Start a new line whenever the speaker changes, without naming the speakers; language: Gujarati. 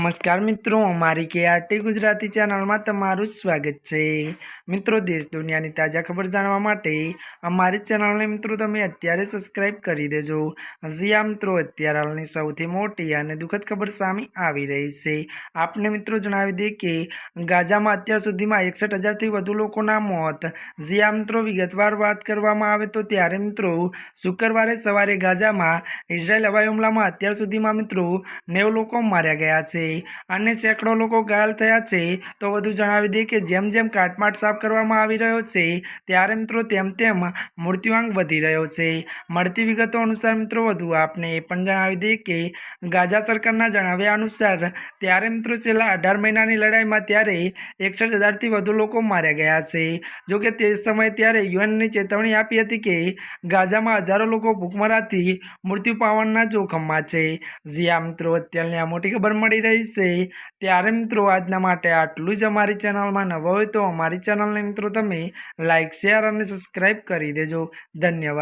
નમસ્કાર મિત્રો, અમારી KRT ગુજરાતી ચેનલમાં તમારું સ્વાગત છે। મિત્રો, દેશ દુનિયાની તાજા ખબર જાણવા માટે અમારી ચેનલને મિત્રો તમે અત્યારે સબસ્ક્રાઇબ કરી દેજો। હજી આ મિત્રો અત્યારે હાલની સૌથી મોટી અને દુઃખદ ખબર સામે આવી રહી છે। આપને મિત્રો જણાવી દઈએ કે ગાઝામાં અત્યાર સુધીમાં 61,000થી વધુ લોકોના મોત। હજી આ મિત્રો વિગતવાર વાત કરવામાં આવે તો ત્યારે મિત્રો શુક્રવારે સવારે ગાઝામાં ઇઝરાયલ હવાઈ હુમલામાં અત્યાર સુધીમાં મિત્રો 90 લોકો માર્યા ગયા છે અને સેંકડો લોકો ઘાયલ થયા છે। તો વધુ જણાવી દઈએ કે જેમ જેમ કાટમાળ સાફ કરવામાં આવી રહ્યો છે ત્યારે મિત્રો તેમ તેમ મૃત્યુઆંક વધી રહ્યો છે। મળતી વિગતો અનુસાર મિત્રો વધુ આપને એ પણ જણાવી દઈએ કે ગાઝા સરકારના જણાવ્યા અનુસાર ત્યારે મિત્રો છેલ્લા 18 મહિનાની લડાઈમાં ત્યારે 61,000થી વધુ લોકો માર્યા ગયા છે। જોકે તે સમયે ત્યારે યુએનની ચેતવણી આપી હતી કે ગાઝામાં હજારો લોકો ભૂખમરાથી મૃત્યુ પામવાના જોખમમાં છે। જી આ મિત્રો અત્યારની આ મોટી ખબર મળી રહી છે ત્યારે મિત્રો આજના માટે આટલું જ। અમારી ચેનલમાં નવા હોય તો અમારી ચેનલને મિત્રો તમે લાઈક, શેર અને સબસ્ક્રાઇબ કરી દેજો। ધન્યવાદ।